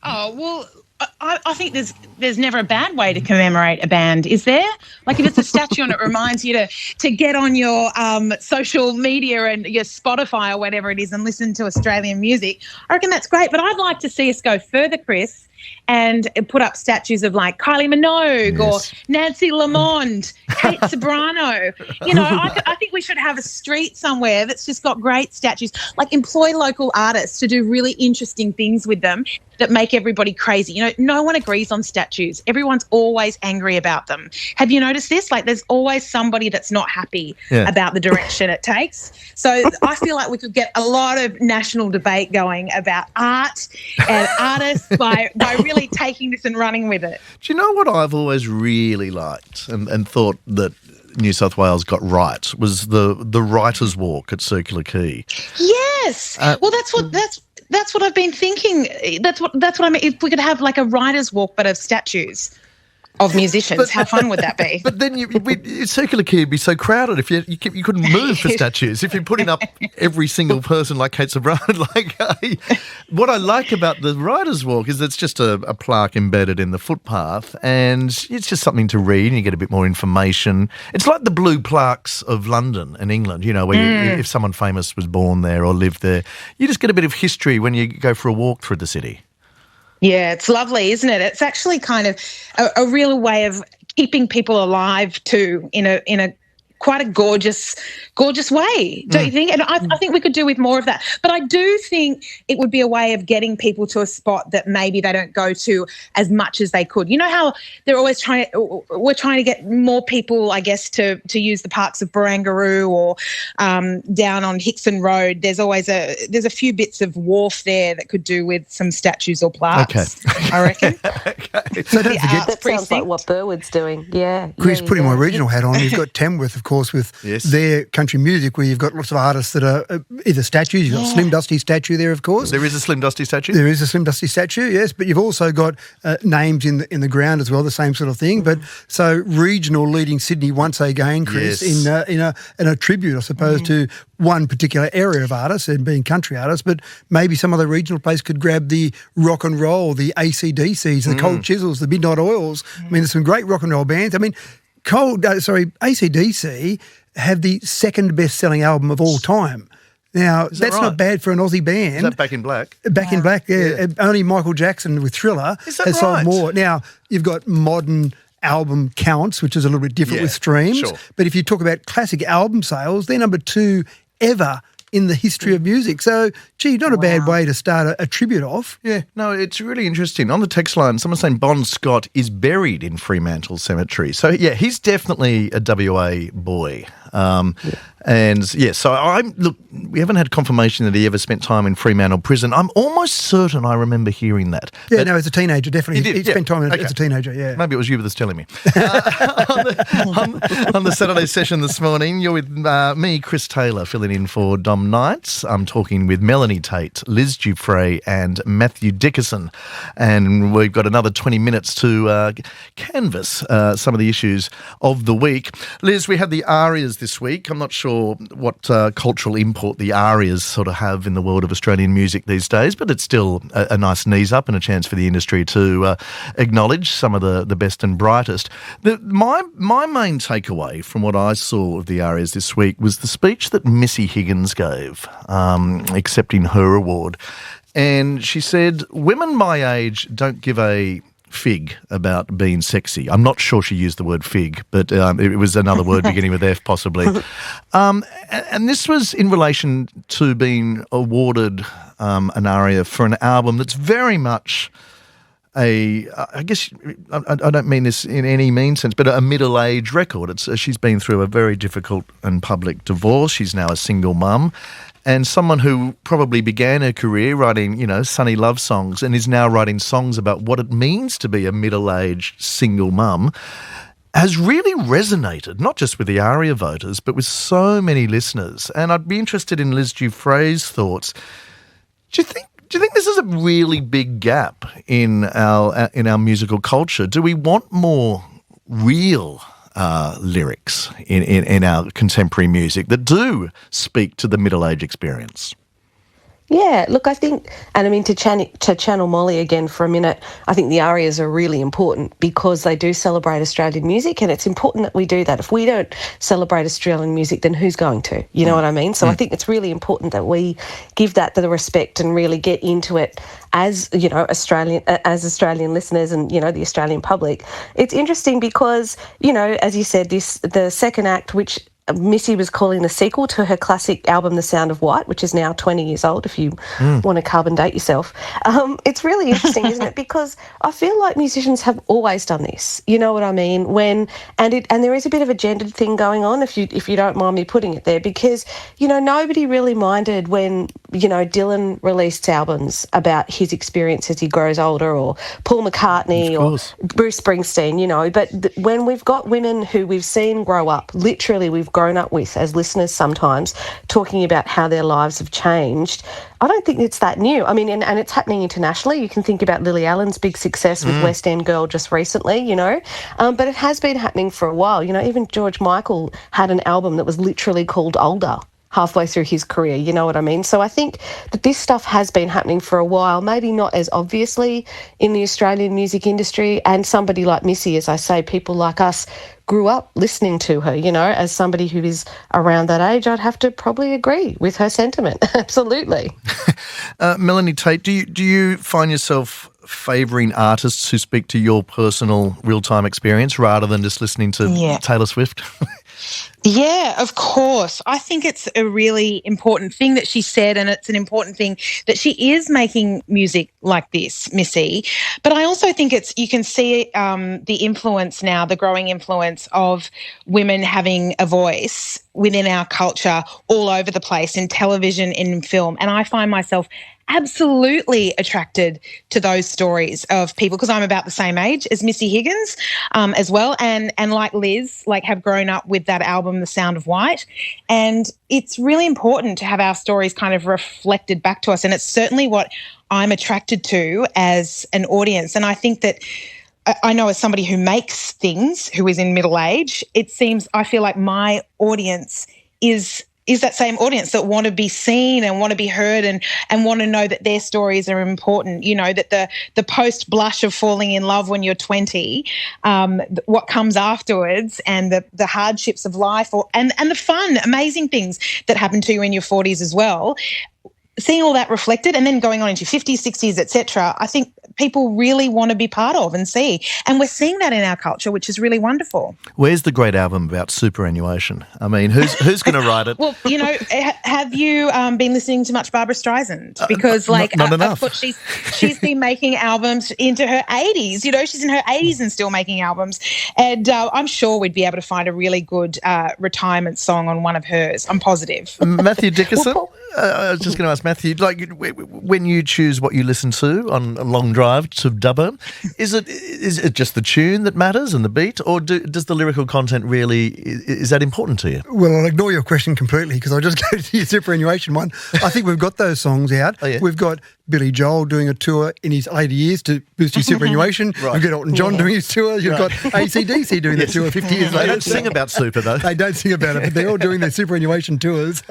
Oh, well, I think there's never a bad way to commemorate a band, is there? Like if it's a statue and it reminds you to get on your social media and your Spotify or whatever it is and listen to Australian music, I reckon that's great. But I'd like to see us go further, Chris, and put up statues of like Kylie Minogue or Nancy Lamond, Kate Sobrano. You know, I think we should have a street somewhere that's just got great statues. Like employ local artists to do really interesting things with them that make everybody crazy. You know, no one agrees on statues. Everyone's always angry about them. Have you noticed this? Like there's always somebody that's not happy about the direction it takes. So I feel like we could get a lot of national debate going about art and artists by really taking this and running with it. Do you know what I've always really liked and thought that New South Wales got right was the Writers' Walk at Circular Quay? Yes. Well, that's what I've been thinking. That's what I mean. If we could have like a writer's walk, but of statues of musicians, how fun would that be? But then Circular Quay would be so crowded if you couldn't move for statues. If you're putting up every single person like Kate Sobrano. What I like about the Writers' Walk is it's just a plaque embedded in the footpath and it's just something to read and you get a bit more information. It's like the blue plaques of London and England, you know, where if someone famous was born there or lived there, you just get a bit of history when you go for a walk through the city. Yeah, it's lovely, isn't it? It's actually kind of a real way of keeping people alive too, in a quite a gorgeous way, don't you think? And I think we could do with more of that. But I do think it would be a way of getting people to a spot that maybe they don't go to as much as they could. You know how they're always we're trying to get more people, I guess, to use the parks of Barangaroo or down on Hickson Road. There's always there's a few bits of wharf there that could do with some statues or plaques, I reckon. Okay. So don't forget, that sounds like what Burwood's doing. Yeah. Chris, putting my regional hat on, you've got Tamworth, of course, with their country country music where you've got lots of artists that are either statues. You've got Slim Dusty statue there, of course. There is a Slim Dusty statue? There is a Slim Dusty statue, yes, but you've also got names in the ground as well, the same sort of thing. But so regional leading Sydney once again, Chris, Yes. in a tribute, I suppose, to one particular area of artists and being country artists, but maybe some other regional place could grab the rock and roll, the AC/DCs, the Cold Chisels, the Midnight Oils. I mean, there's some great rock and roll bands. I mean, AC/DC have the second best-selling album of all time. Now, that's right? not bad for an Aussie band. Is that Back in Black? Back in Black, yeah. Only Michael Jackson with Thriller Is that has sold right? more. Now, you've got modern album counts, which is a little bit different Yeah, with streams. sure. But if you talk about classic album sales, they're number 2 ever in the history of music. So, gee, not a bad way to start a tribute off. Yeah, no, it's really interesting. On the text line, someone's saying Bon Scott is buried in Fremantle Cemetery. So, yeah, he's definitely a WA boy. And, yeah, so look, we haven't had confirmation that he ever spent time in Fremantle Prison. I'm almost certain I remember hearing that. Yeah, But no, as a teenager, definitely. He did, He spent time okay. as a teenager, yeah. Maybe it was you that's telling me. On the Saturday session this morning, you're with me, Chris Taylor, filling in for Dom Knights. I'm talking with Melanie Tate, Liz Dufresne and Matthew Dickerson. And we've got another 20 minutes to canvass some of the issues of the week. Liz, we had the arias this week. I'm not sure what cultural import the arias sort of have in the world of Australian music these days, but it's still a nice knees up and a chance for the industry to acknowledge some of the best and brightest. My main takeaway from what I saw of the arias this week was the speech that Missy Higgins gave, accepting her award. And she said, women my age don't give a fig about being sexy. I'm not sure she used the word fig, but it was another word beginning with F possibly. And this was in relation to being awarded an aria for an album that's very much I guess, I don't mean this in any mean sense, but a middle-age record. She's been through a very difficult and public divorce. She's now a single mum. And someone who probably began her career writing, sunny love songs and is now writing songs about what it means to be a middle-aged single mum has really resonated, not just with the ARIA voters, but with so many listeners. And I'd be interested in Liz Dufresne's thoughts. Do you think this is a really big gap in our musical culture? Do we want more real lyrics in our contemporary music that do speak to the middle-age experience? Yeah, look, I think, and I mean, to channel Molly again for a minute, I think the arias are really important because they do celebrate Australian music, and it's important that we do that. If we don't celebrate Australian music, then who's going to? You know what I mean? So I think it's really important that we give that the respect and really get into it as, Australian listeners and, the Australian public. It's interesting because, as you said, the second act, which Missy was calling the sequel to her classic album, The Sound of White, which is now 20 years old, if you want to carbon date yourself. It's really interesting, isn't it? Because I feel like musicians have always done this. You know what I mean? And there is a bit of a gendered thing going on, if you don't mind me putting it there, because, nobody really minded when, Dylan released albums about his experience as he grows older, or Paul McCartney or Bruce Springsteen, but when we've got women who we've seen grow up, literally we've grown up with as listeners sometimes, talking about how their lives have changed, I don't think it's that new. I mean, and it's happening internationally. You can think about Lily Allen's big success with West End Girl just recently, but it has been happening for a while. Even George Michael had an album that was literally called Older halfway through his career, you know what I mean? So I think that this stuff has been happening for a while, maybe not as obviously in the Australian music industry, and somebody like Missy, as I say, people like us grew up listening to her, as somebody who is around that age, I'd have to probably agree with her sentiment. Absolutely. Melanie Tate, do you find yourself favouring artists who speak to your personal real-time experience rather than just listening to Taylor Swift? Yeah, of course. I think it's a really important thing that she said, and it's an important thing that she is making music like this, Missy. But I also think you can see the influence now, the growing influence of women having a voice within our culture all over the place, in television, in film. And I find myself absolutely attracted to those stories of people, because I'm about the same age as Missy Higgins as well, and like Liz, like have grown up with that album, The Sound of White, and it's really important to have our stories kind of reflected back to us, and it's certainly what I'm attracted to as an audience. And I think that I know, as somebody who makes things, who is in middle age, I feel like my audience is that same audience that want to be seen and want to be heard and want to know that their stories are important. You know, that the post blush of falling in love when you're 20, what comes afterwards, and the hardships of life, and the fun, amazing things that happen to you in your 40s as well. Seeing all that reflected, and then going on into 50s, 60s, etc., I think people really want to be part of and see. And we're seeing that in our culture, which is really wonderful. Where's the great album about superannuation? I mean, who's going to write it? Well, you know, have you been listening to much Barbara Streisand? Because, not enough. I thought she's been making albums into her 80s. You know, she's in her 80s and still making albums. And I'm sure we'd be able to find a really good retirement song on one of hers. I'm positive. Matthew Dickerson? I was just going to ask Matthew, like, when you choose what you listen to on a long drive to Dubbo, is it just the tune that matters and the beat, or does the lyrical content really, is that important to you? Well, I'll ignore your question completely because I'll just go to your superannuation one. I think we've got those songs out. Oh, yeah. We've got Billy Joel doing a tour in his later years to boost his superannuation. Right. We've got Elton John doing his tour. You've got AC/DC doing their tour 50 years They later. don't sing about super, though. They don't sing about it, but they're all doing their superannuation tours.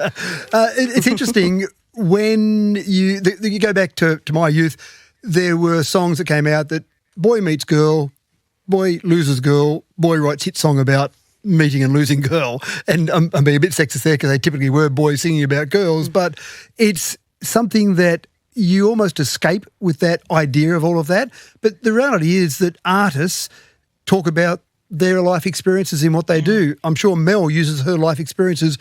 It's interesting when you go back to my youth, there were songs that came out that boy meets girl, boy loses girl, boy writes hit song about meeting and losing girl. And I'm being a bit sexist there because they typically were boys singing about girls, but it's something that you almost escape with that idea of all of that. But the reality is that artists talk about their life experiences in what they do. I'm sure Mel uses her life experiences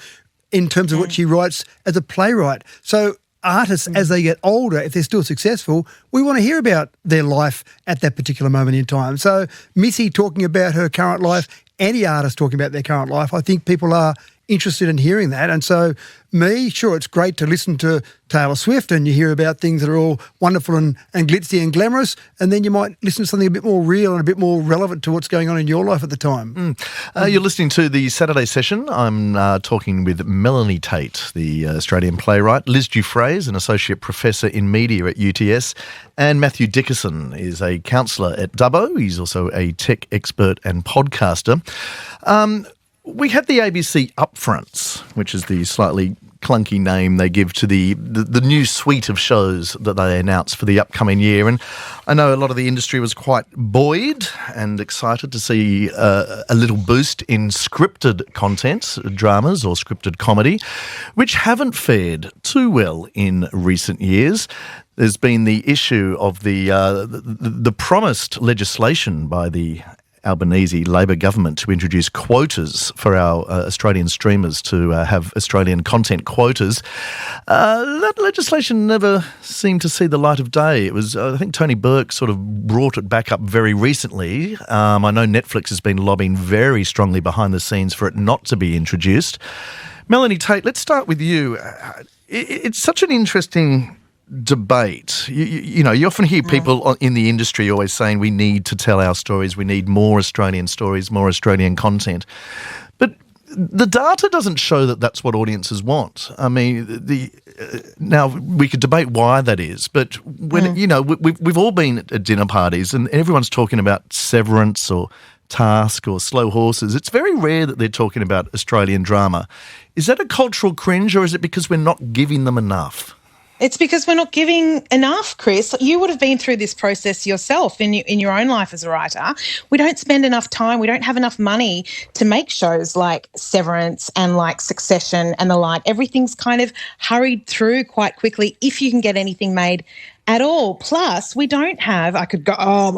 in terms of what she writes as a playwright. So artists, as they get older, if they're still successful, we want to hear about their life at that particular moment in time. So Missy talking about her current life, any artist talking about their current life, I think people are interested in hearing that. And so sure, it's great to listen to Taylor Swift and you hear about things that are all wonderful and glitzy and glamorous, and then you might listen to something a bit more real and a bit more relevant to what's going on in your life at the time. You're listening to the Saturday session. I'm talking with Melanie Tate, the Australian playwright, Liz Dufresne, an associate professor in media at UTS, and Matthew Dickerson is a counsellor at Dubbo. He's also a tech expert and podcaster. We had the ABC Upfronts, which is the slightly clunky name they give to the new suite of shows that they announced for the upcoming year. And I know a lot of the industry was quite buoyed and excited to see a little boost in scripted content, dramas or scripted comedy, which haven't fared too well in recent years. There's been the issue of the promised legislation by the Albanese Labor government to introduce quotas for our Australian streamers to have Australian content quotas. That legislation never seemed to see the light of day. It was, I think Tony Burke sort of brought it back up very recently. I know Netflix has been lobbying very strongly behind the scenes for it not to be introduced. Melanie Tate, let's start with you. It's such an interesting debate. You know, you often hear people in the industry always saying we need to tell our stories, we need more Australian stories, more Australian content. But the data doesn't show that that's what audiences want. I mean, now we could debate why that is, but when you know, we've all been at dinner parties and everyone's talking about Severance or Task or Slow Horses. It's very rare that they're talking about Australian drama. Is that a cultural cringe, or is it because we're not giving them enough? It's because we're not giving enough, Chris. You would have been through this process yourself in your own life as a writer. We don't spend enough time. We don't have enough money to make shows like Severance and like Succession and the like. Everything's kind of hurried through quite quickly if you can get anything made at all. Plus, we don't have, I could go on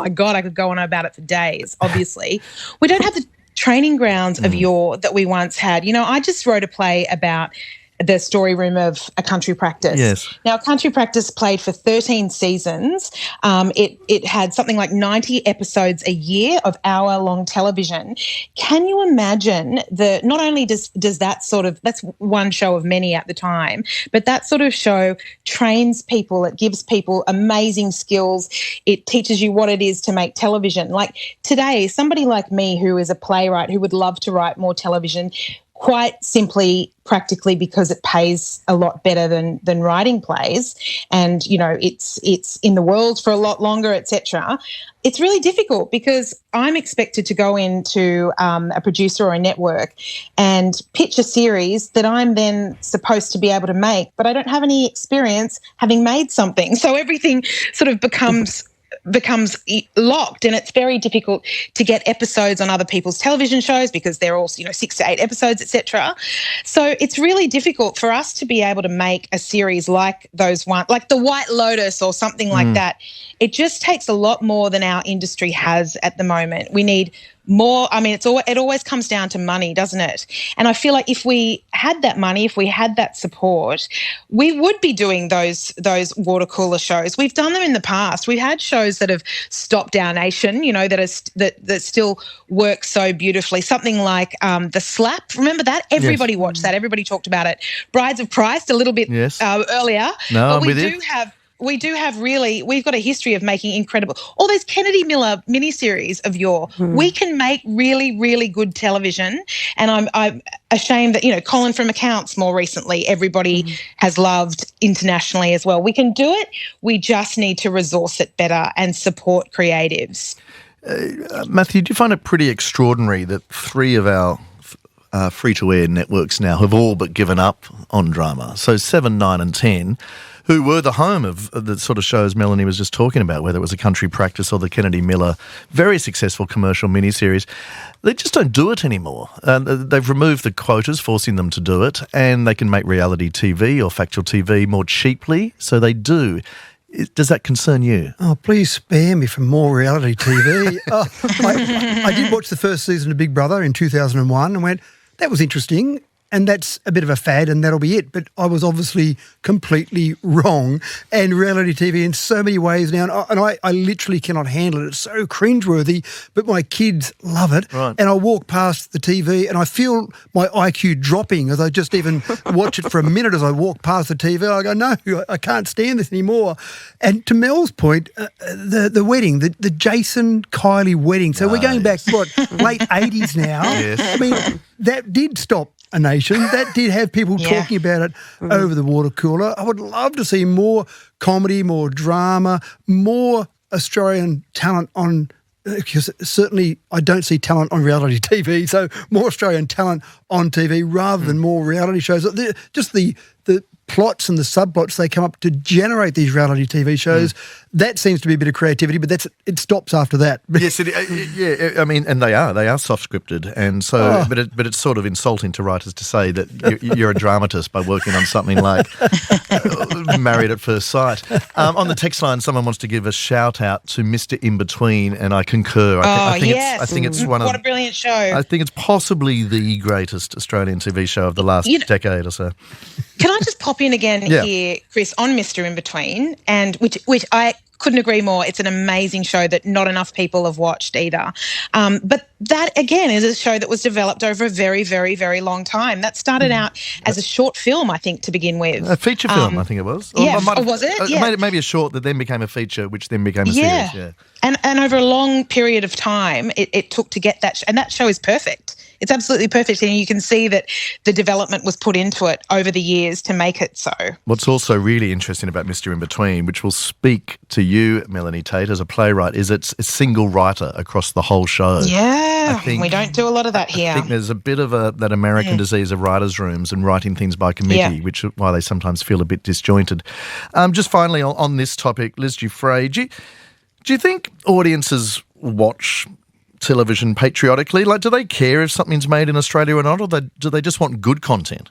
about it for days, obviously. We don't have the training grounds of yore that we once had. You know, I just wrote a play about the story room of A Country Practice. Yes. Now, A Country Practice played for 13 seasons. It had something like 90 episodes a year of hour-long television. Can you imagine not only does that that's one show of many at the time, but that sort of show trains people, it gives people amazing skills, it teaches you what it is to make television. Like today, somebody like me who is a playwright who would love to write more television, quite simply, practically because it pays a lot better than writing plays, and it's in the world for a lot longer, etc. It's really difficult because I'm expected to go into a producer or a network and pitch a series that I'm then supposed to be able to make, but I don't have any experience having made something. So everything sort of becomes locked, and it's very difficult to get episodes on other people's television shows because they're all 6 to 8 episodes, etc. So it's really difficult for us to be able to make a series like like The White Lotus or something like that. It just takes a lot more than our industry has at the moment. We need more. I mean, it always comes down to money, doesn't it? And I feel like if we had that money, if we had that support, we would be doing those water cooler shows. We've done them in the past. We've had shows that have stopped our nation, that still work so beautifully. Something like The Slap. Remember that? Everybody watched that. Everybody talked about it. Brides of Christ a little bit earlier. No, but I'm with you. We've got a history of making incredible, all those Kennedy Miller miniseries of yore. We can make really, really good television. And I'm ashamed that, Colin from Accounts more recently, everybody has loved internationally as well. We can do it. We just need to resource it better and support creatives. Matthew, do you find it pretty extraordinary that 3 of our free-to-air networks now have all but given up on drama? So 7, 9 and 10, who were the home of the sort of shows Melanie was just talking about, whether it was A Country Practice or the Kennedy Miller, very successful commercial miniseries, they just don't do it anymore. They've removed the quotas, forcing them to do it, and they can make reality TV or factual TV more cheaply, so they do. Does that concern you? Oh, please spare me from more reality TV. I did watch the first season of Big Brother in 2001 and went, that was interesting. And that's a bit of a fad and that'll be it. But I was obviously completely wrong. And reality TV in so many ways now, and I literally cannot handle it. It's so cringeworthy, but my kids love it. Right. And I walk past the TV and I feel my IQ dropping as I just even watch it for a minute as I walk past the TV. I go, no, I can't stand this anymore. And to Mel's point, the wedding, the Jason Kylie wedding. So we're going back, late 80s now. Yes. I mean, that did stop a nation. That did have people talking about it over the water cooler. I would love to see more comedy, more drama, more Australian talent on, because certainly I don't see talent on reality TV, so more Australian talent on TV rather than more reality shows. Just the plots and the subplots they come up to generate these reality TV shows, that seems to be a bit of creativity, but it stops after that. Yes, I mean, and they are soft scripted, and so, but it's sort of insulting to writers to say that you're a dramatist by working on something like Married at First Sight. On the text line, someone wants to give a shout out to Mr. In Between, and I concur. I think it's one of, what a brilliant show. I think it's possibly the greatest Australian TV show of the last decade or so. Can I just pop in again here, Chris, on Mr. In Between, and which I couldn't agree more. It's an amazing show that not enough people have watched either. But that, again, is a show that was developed over a very, very, very long time. That started out as a short film, I think, to begin with. A feature film, I think it was. Was it? Yeah. Maybe a short that then became a feature, which then became a series. Yeah. And over a long period of time, it took to get that, and that show is perfect. It's absolutely perfect, and you can see that the development was put into it over the years to make it so. What's also really interesting about Mr. In Between, which will speak to you, Melanie Tate, as a playwright, is it's a single writer across the whole show. Yeah, we don't do a lot of that here. I think there's a bit of that American disease of writers' rooms and writing things by committee, which is why they sometimes feel a bit disjointed. Just finally on this topic, Liz Giuffre, do you think audiences watch television patriotically? Like, do they care if something's made in Australia or not, or do they just want good content?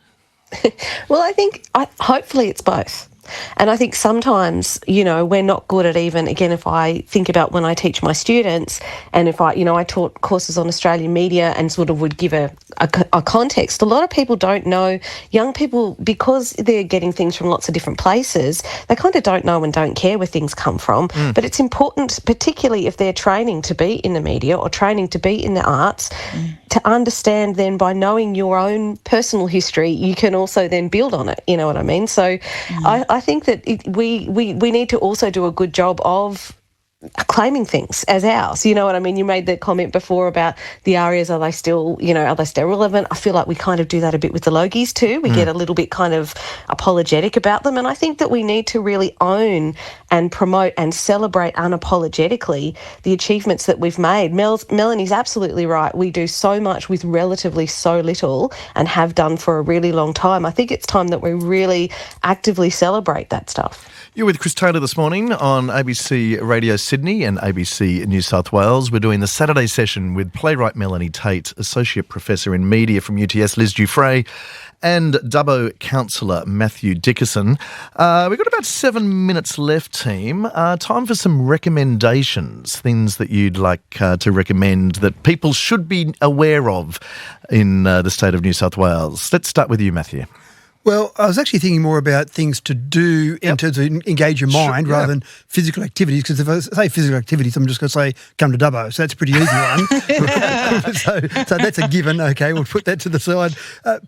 Well, I think hopefully it's both. And I think sometimes, we're not good at even, again, if I think about when I teach my students and if I taught courses on Australian media and sort of would give a a context. A lot of people don't know, young people, because they're getting things from lots of different places, they kind of don't know and don't care where things come from. But it's important, particularly if they're training to be in the media or training to be in the arts, to understand then by knowing your own personal history, you can also then build on it. You know what I mean? So I think that we need to also do a good job of claiming things as ours. You know what I mean? You made the comment before about the arias, are they still relevant? I feel like we kind of do that a bit with the Logies too. We get a little bit kind of apologetic about them, and I think that we need to really own and promote and celebrate unapologetically the achievements that we've made. Melanie's absolutely right. We do so much with relatively so little and have done for a really long time. I think it's time that we really actively celebrate that stuff. You're with Chris Taylor this morning on ABC Radio Sydney and ABC New South Wales. We're doing the Saturday session with playwright Melanie Tate, Associate Professor in Media from UTS Liz Dufresne, and Dubbo Councillor Matthew Dickerson. We've got about 7 minutes left, team. Time for some recommendations, things that you'd like to recommend that people should be aware of in the state of New South Wales. Let's start with you, Matthew. Well, I was actually thinking more about things to do in terms of engage your mind rather than physical activities, because if I say physical activities, I'm just going to say come to Dubbo. So that's a pretty easy one. so that's a given. Okay, we'll put that to the side.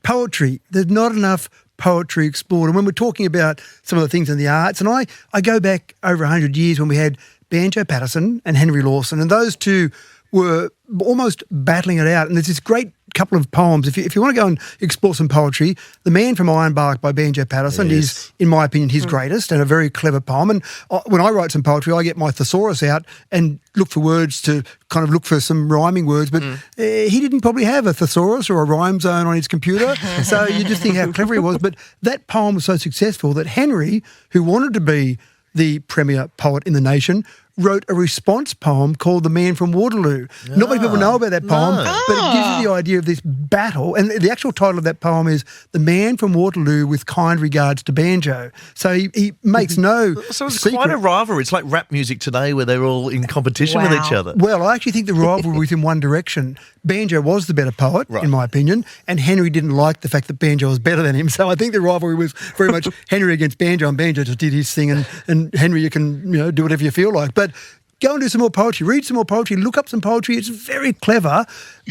Poetry. There's not enough poetry explored. And when we're talking about some of the things in the arts, and I go back over 100 years when we had Banjo Patterson and Henry Lawson, and those two were almost battling it out. And there's this great couple of poems. If you want to go and explore some poetry, The Man from Ironbark by Banjo Patterson is, in my opinion, his greatest and a very clever poem. And when I write some poetry, I get my thesaurus out and look for words to kind of look for some rhyming words. But he didn't probably have a thesaurus or a rhyme zone on his computer. So you just think how clever he was. But that poem was so successful that Henry, who wanted to be the premier poet in the nation, wrote a response poem called The Man from Waterloo. Not many people know about that poem, but it gives you the idea of this battle. And the actual title of that poem is The Man from Waterloo with Kind Regards to Banjo. So he makes no So it's secret. quite a rivalry. It's like rap music today where they're all in competition with each other. Well, I actually think the rivalry was in one direction. Banjo was the better poet, in my opinion, and Henry didn't like the fact that Banjo was better than him. So I think the rivalry was very much Henry against Banjo, and Banjo just did his thing, and Henry, you can do whatever you feel like. But go and do some more poetry. Read some more poetry. Look up some poetry. It's very clever.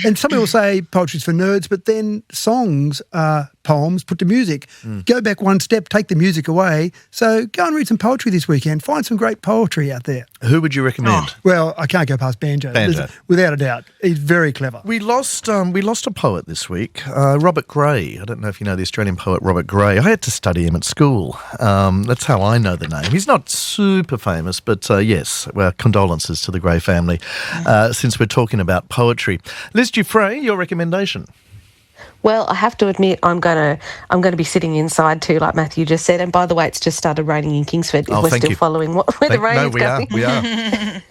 And some people say poetry's for nerds, but then songs are poems put to music. Go back one step, take the music away. So go and read some poetry this weekend. Find some great poetry out there. Who would you recommend? Well, I can't go past Banjo. Without a doubt. He's very clever. We lost a poet this week, Robert Gray. I don't know if you know the Australian poet Robert Gray. I had to study him at school. That's how I know the name. He's not super famous, but yes, well, condolences to the Gray family since we're talking about poetry. Liz Dufresne, your recommendation? Well, I have to admit, I'm going to be sitting inside too, like Matthew just said. And by the way, it's just started raining in Kingsford. If we're still following where the rain is going. We are.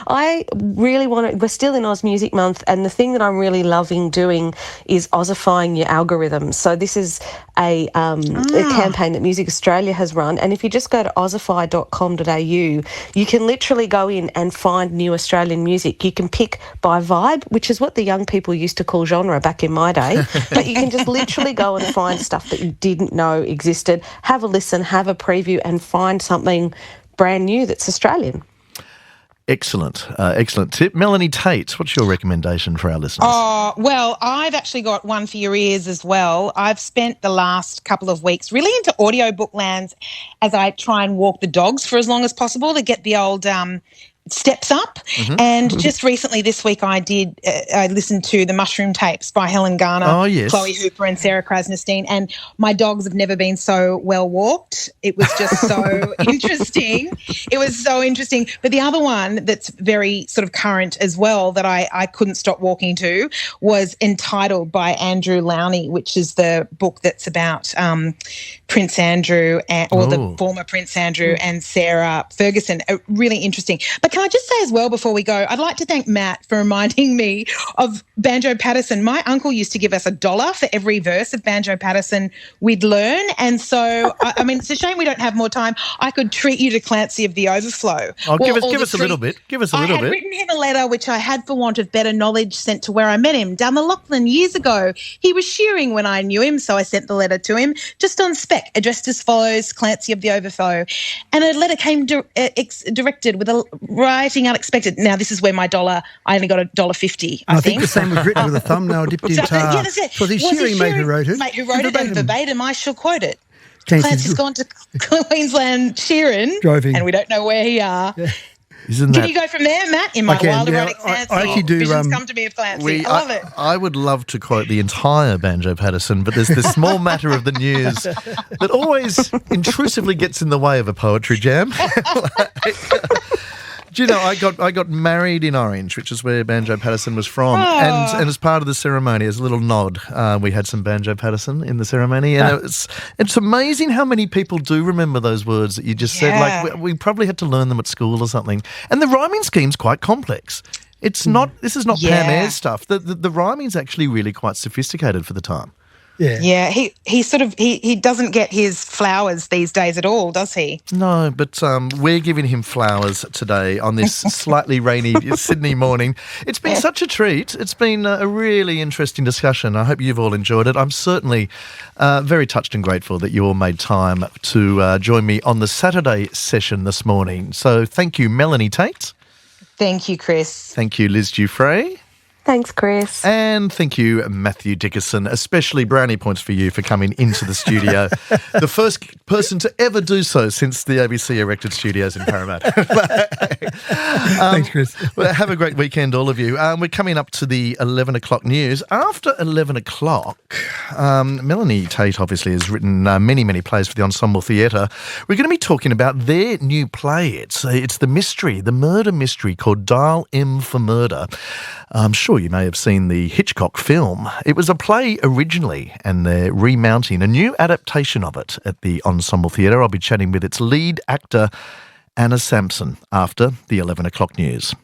I really want to, we're still in Oz Music Month, and the thing that I'm really loving doing is Ozifying your algorithms. So this is a campaign that Music Australia has run, and if you just go to ozify.com.au, you can literally go in and find new Australian music. You can pick by vibe, which is what the young people used to call genre back in my day, but you can just literally go and find stuff that you didn't know existed, have a listen, have a preview, and find something brand new that's Australian. Excellent. Excellent tip. Melanie Tate, what's your recommendation for our listeners? Oh, well, I've actually got one for your ears as well. I've spent the last couple of weeks really into audiobook lands as I try and walk the dogs for as long as possible to get the old steps up. And just recently this week I listened to the Mushroom Tapes by Helen Garner, Chloe Hooper and Sarah Krasnostein, and my dogs have never been so well walked. It was just so interesting. It was so interesting. But the other one that's very sort of current as well that I couldn't stop walking to was Entitled by Andrew Lowney, which is the book that's about Prince Andrew the former Prince Andrew and Sarah Ferguson. Really interesting. But can I just say as well before we go, I'd like to thank Matt for reminding me of Banjo Patterson. My uncle used to give us $1 for every verse of Banjo Patterson we'd learn. And so, I mean, it's a shame we don't have more time. I could treat you to Clancy of the Overflow. Oh, give us a little bit. Give us a little bit. I had written him a letter which I had, for want of better knowledge, sent to where I met him down the Lachlan years ago. He was shearing when I knew him, so I sent the letter to him, just on spec, addressed as follows: Clancy of the Overflow. And a letter came directed with a writing unexpected. Now, this is where my $1, I only got $1.50, I think. The same was written with a thumbnail dipped in tar. Yeah, that's it. Was his shearing mate who wrote it? Mate who wrote it, and verbatim, I shall quote it. Clancy's gone to Queensland shearing, and we don't know where he are. Yeah. Can you go from there, Matt? In my wild erotic fancy, I actually do. Visions come to me of Clancy. I love it. I would love to quote the entire Banjo Patterson, but there's this small matter of the news that always intrusively gets in the way of a poetry jam. Do you know, I got married in Orange, which is where Banjo Patterson was from, and as part of the ceremony, as a little nod, we had some Banjo Patterson in the ceremony, and it's amazing how many people do remember those words that you just said. Like we probably had to learn them at school or something, and the rhyming scheme's quite complex. It's not. This is not Pam Ayres stuff. The rhyming's actually really quite sophisticated for the time. Yeah. He doesn't get his flowers these days at all, does he? No, but we're giving him flowers today on this slightly rainy Sydney morning. It's been such a treat. It's been a really interesting discussion. I hope you've all enjoyed it. I'm certainly very touched and grateful that you all made time to join me on the Saturday session this morning. So thank you, Melanie Tate. Thank you, Chris. Thank you, Liz Dufresne. Thanks, Chris. And thank you, Matthew Dickerson, especially brownie points for you for coming into the studio. The first person to ever do so since the ABC erected studios in Parramatta. Thanks, Chris. Well, have a great weekend, all of you. We're coming up to the 11 o'clock news. After 11 o'clock, Melanie Tate obviously has written many, many plays for the Ensemble Theatre. We're going to be talking about their new play. It's the murder mystery called Dial M for Murder. I'm sure you may have seen the Hitchcock film. It was a play originally, and they're remounting a new adaptation of it at the Ensemble Theatre. I'll be chatting with its lead actor, Anna Sampson, after the 11 o'clock news.